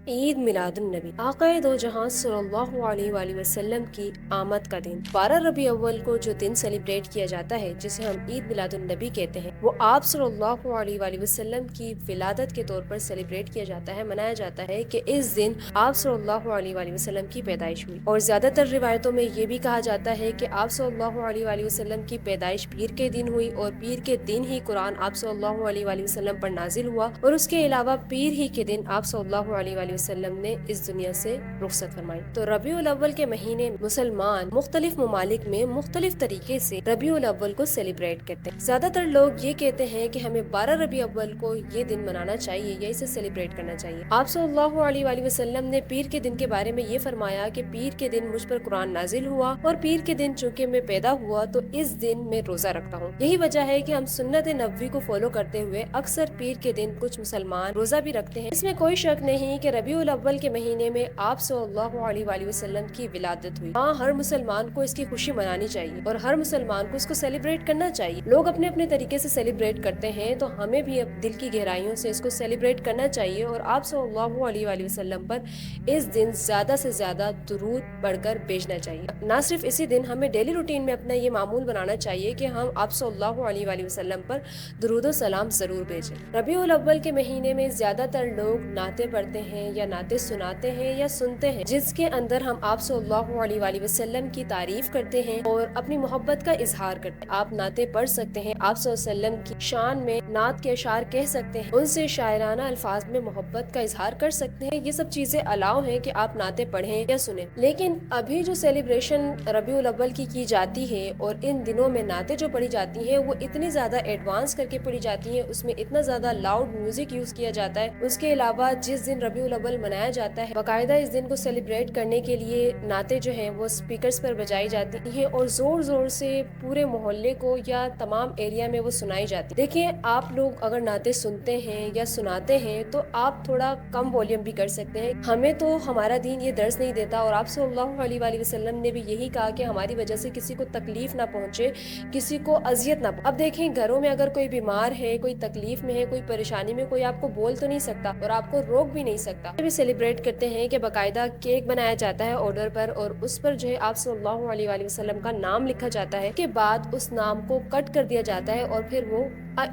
عید میلاد النبی، آقا دو جہاں صلی اللہ علیہ وآلہ وسلم کی آمد کا دن 12 ربیع اول کو جو دن سیلیبریٹ کیا جاتا ہے جسے ہم عید میلاد النبی کہتے ہیں، وہ آپ صلی اللہ علیہ وآلہ وسلم کی ولادت کے طور پر سیلیبریٹ کیا جاتا ہے، منایا جاتا ہے کہ اس دن آپ صلی اللہ علیہ وآلہ وسلم کی پیدائش ہوئی۔ اور زیادہ تر روایتوں میں یہ بھی کہا جاتا ہے کہ آپ صلی اللہ علیہ وآلہ وسلم کی پیدائش پیر کے دن ہوئی اور پیر کے دن ہی قرآن آپ صلی اللہ علیہ وآلہ وسلم پر نازل ہوا، اور اس کے علاوہ پیر ہی کے دن آپ صلی اللہ علیہ وآلہ وسلم نے اس دنیا سے رخصت فرمائی۔ تو ربیع الاول کے مہینے مسلمان مختلف ممالک میں مختلف طریقے سے ربیع الاول کو سیلیبریٹ کرتے ہیں۔ زیادہ تر لوگ یہ کہتے ہیں کہ ہمیں 12 ربیع اول کو یہ دن منانا چاہیے یا اسے سیلیبریٹ کرنا چاہیے۔ آپ صلی اللہ علیہ وآلہ وسلم نے پیر کے دن کے بارے میں یہ فرمایا کہ پیر کے دن مجھ پر قرآن نازل ہوا، اور پیر کے دن چونکہ میں پیدا ہوا تو اس دن میں روزہ رکھتا ہوں۔ یہی وجہ ہے کہ ہم سنت نبوی کو فالو کرتے ہوئے اکثر پیر کے دن کچھ مسلمان روزہ بھی رکھتے ہیں۔ اس میں کوئی شک نہیں کہ ربیع الاول کے مہینے میں آپ صلی اللہ علیہ وآلہ وسلم کی ولادت ہوئی۔ ہاں، ہر مسلمان کو اس کی خوشی منانی چاہیے اور ہر مسلمان کو اس کو سیلیبریٹ کرنا چاہیے۔ لوگ اپنے اپنے طریقے سے سیلیبریٹ کرتے ہیں، تو ہمیں بھی اب دل کی گہرائیوں سے اس کو سیلیبریٹ کرنا چاہیے اور آپ صلی اللہ علیہ وآلہ وسلم پر اس دن زیادہ سے زیادہ درود پڑھ کر بھیجنا چاہیے۔ نہ صرف اسی دن، ہمیں ڈیلی روٹین میں اپنا یہ معمول بنانا چاہیے کہ ہم آپ صلی اللہ علیہ وآلہ وسلم پر درود و سلام ضرور بھیجیں۔ ربیع الاول کے مہینے میں زیادہ تر لوگ نعتیں پڑھتے ہیں یا نعتیں سناتے ہیں یا سنتے ہیں، جس کے اندر ہم آپ صلی اللہ علیہ وآلہ وسلم کی تعریف کرتے ہیں اور اپنی محبت کا اظہار کرتے ہیں۔ آپ نعتیں پڑھ سکتے ہیں، آپ صلی اللہ علیہ وسلم کی شان میں نعت کے اشعار کہہ سکتے ہیں، ان سے شاعرانہ الفاظ میں محبت کا اظہار کر سکتے ہیں۔ یہ سب چیزیں الاؤ ہیں کہ آپ نعتیں پڑھیں یا سنیں، لیکن ابھی جو سیلیبریشن ربیع الاول کی جاتی ہے اور ان دنوں میں نعتیں جو پڑھی جاتی ہیں وہ اتنی زیادہ ایڈوانس کر کے پڑھی جاتی ہیں، اس میں اتنا زیادہ لاؤڈ میوزک یوز کیا جاتا ہے۔ اس کے علاوہ جس دن ربیع الاول منایا جاتا ہے، باقاعدہ اس دن کو سیلیبریٹ کرنے کے لیے نعتیں جو ہیں وہ سپیکرز پر بجائی جاتی ہیں اور زور زور سے پورے محلے کو یا تمام ایریا میں وہ سنائی جاتی ہے۔ دیکھیں، آپ لوگ اگر نعتیں سنتے ہیں یا سناتے ہیں تو آپ تھوڑا کم والیوم بھی کر سکتے ہیں۔ ہمیں تو ہمارا دین یہ درس نہیں دیتا، اور آپ صلی اللہ علیہ وآلہ وسلم نے بھی یہی کہا کہ ہماری وجہ سے کسی کو تکلیف نہ پہنچے، کسی کو اذیت نہ پہنچے۔ اب دیکھیں، گھروں میں اگر کوئی بیمار ہے، کوئی تکلیف میں ہے، کوئی پریشانی میں، کوئی آپ کو بول تو نہیں سکتا اور آپ کو روک بھی نہیں سکتا۔ بھی سیلیبریٹ کرتے ہیں کہ باقاعدہ کیک بنایا جاتا ہے آرڈر پر، اور اس پر جو ہے آپ صلی اللہ علیہ وآلہ وسلم کا نام لکھا جاتا ہے، کے بعد اس نام کو کٹ کر دیا جاتا ہے، اور پھر وہ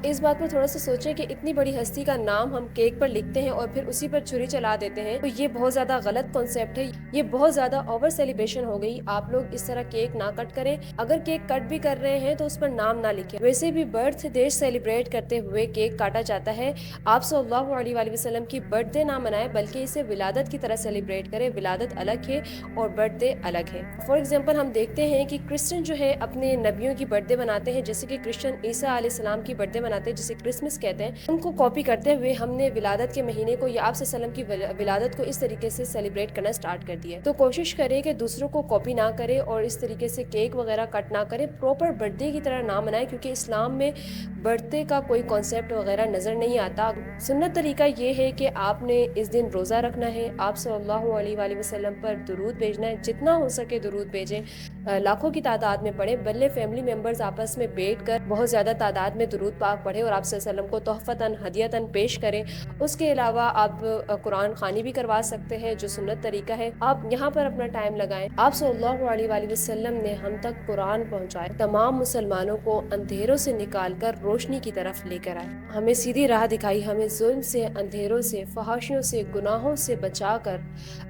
اس بات پر تھوڑا سا سوچیں کہ اتنی بڑی ہستی کا نام ہم کیک پر لکھتے ہیں اور پھر اسی پر چھری چلا دیتے ہیں، تو یہ بہت زیادہ غلط کانسیپٹ ہے، یہ بہت زیادہ اوور سیلیبریشن ہو گئی۔ آپ لوگ اس طرح کیک نہ کٹ کریں، اگر کیک کٹ بھی کر رہے ہیں تو اس پر نام نہ لکھیں۔ ویسے بھی برتھ ڈے سیلیبریٹ کرتے ہوئے کیک کاٹا جاتا ہے، آپ صلی اللہ علیہ وآلہ وسلم کی برتھ ڈے نہ منائیں بلکہ اسے ولادت کی طرح سیلیبریٹ کریں۔ ولادت الگ ہے اور برتھ ڈے الگ ہے۔ فار ایگزامپل، ہم دیکھتے ہیں کہ کرسچن جو ہے اپنے نبیوں کی برتھ ڈے مناتے ہیں، جیسے کہ کرسچن عیسیٰ علیہ السلام کی برتھ ڈے مناتے ہیں جسے کرسمس کہتے ہیں۔ ان کو کاپی کرتے ہوئے ہم نے ولادت کے مہینے کو یا آپ صلی اللہ علیہ وسلم کی ولادت کو اس طریقے سے سیلیبریٹ کرنا سٹارٹ کر دیا ہے۔ تو کوشش کریں کہ دوسروں کو کاپی نہ کریں اور اس طریقے سے کیک وغیرہ کٹ نہ کریں، پراپر برتھ ڈے کی طرح نہ منائیں، کیونکہ اسلام میں برتھ ڈے کا کوئی کانسیپٹ وغیرہ نظر نہیں آتا۔ سنت طریقہ یہ ہے کہ آپ نے اس دن روزہ رکھنا ہے، آپ صلی اللہ علیہ وآلہ وسلم پر درود بھیجنا ہے، جتنا ہو سکے درود بھیجیں، لاکھوں کی تعداد میں پڑھیں، بلکہ فیملی ممبرز آپس میں بیٹھ کر بہت زیادہ تعداد میں درود پاک پڑھیں اور آپ صلی اللہ علیہ وسلم کو تحفتاً ہدیتاً پیش کریں۔ اس کے علاوہ آپ قرآن خوانی بھی کروا سکتے ہیں، جو سنت طریقہ ہے، آپ یہاں پر اپنا ٹائم لگائیں۔ آپ صلی اللہ علیہ وآلہ وسلم نے ہم تک قرآن پہنچائے، تمام مسلمانوں کو اندھیروں سے نکال کر روشنی کی طرف لے کر آئے، ہمیں سیدھی راہ دکھائی، ہمیں ظلم سے، اندھیروں سے، فحاشیوں سے، گناہوں سے بچا کر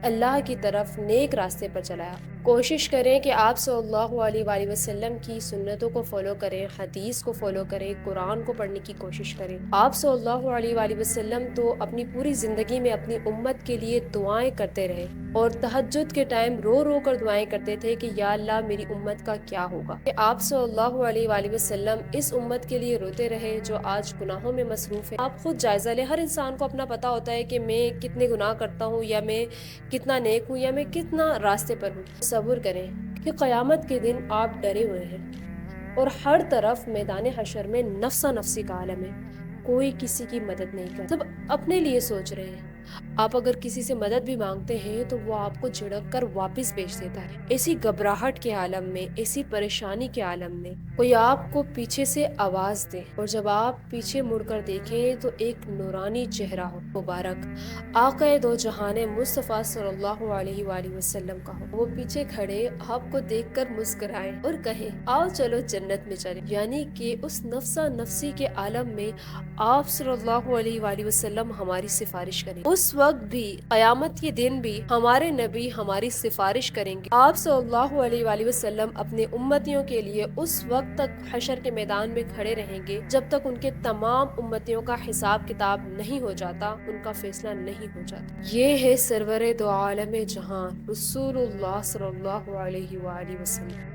اللہ کی طرف نیک راستے پر چلایا۔ کوشش کریں کہ آپ صلی اللہ علیہ وآلہ وسلم کی سنتوں کو فالو کریں، حدیث کو فالو کریں، قرآن کو پڑھنے کی کوشش کریں۔ آپ صلی اللہ علیہ وآلہ وسلم تو اپنی پوری زندگی میں اپنی امت کے لیے دعائیں کرتے رہے اور تہجد کے ٹائم رو رو کر دعائیں کرتے تھے کہ یا اللہ میری امت کا کیا ہوگا۔ کہ آپ صلی اللہ علیہ وآلہ وسلم اس امت کے لیے روتے رہے جو آج گناہوں میں مصروف ہے۔ آپ خود جائزہ لیں، ہر انسان کو اپنا پتہ ہوتا ہے کہ میں کتنے گناہ کرتا ہوں، یا میں کتنا نیک ہوں، یا میں کتنا راستے پر ہوں۔ صبر کریں کہ قیامت کے دن آپ ڈرے ہوئے ہیں اور ہر طرف میدان حشر میں نفسا نفسی کا عالم ہے، کوئی کسی کی مدد نہیں کرتا، سب اپنے لیے سوچ رہے ہیں۔ آپ اگر کسی سے مدد بھی مانگتے ہیں تو وہ آپ کو جھڑک کر واپس بھیج دیتا ہے۔ ایسی گھبراہٹ کے عالم میں، ایسی پریشانی کے عالم میں کوئی آپ کو پیچھے سے آواز دے اور جب آپ پیچھے مڑ کر دیکھیں تو ایک نورانی چہرہ ہو، مبارک آقا دو جہان مصطفیٰ صلی اللہ علیہ وآلہ وسلم کا ہو، وہ پیچھے کھڑے آپ کو دیکھ کر مسکرائیں اور کہیں آؤ چلو جنت میں چلیں، یعنی کہ اس نفسا نفسی کے عالم میں آپ صلی اللہ علیہ وآلہ وسلم ہماری سفارش کریں۔ اس وقت بھی، قیامت کے دن بھی ہمارے نبی ہماری سفارش کریں گے۔ آپ صلی اللہ علیہ وآلہ وسلم اپنے امتیوں کے لیے اس وقت تک حشر کے میدان میں کھڑے رہیں گے جب تک ان کے تمام امتیوں کا حساب کتاب نہیں ہو جاتا، ان کا فیصلہ نہیں ہو جاتا۔ یہ ہے سرور دو عالم جہاں رسول اللہ صلی اللہ علیہ وآلہ وسلم۔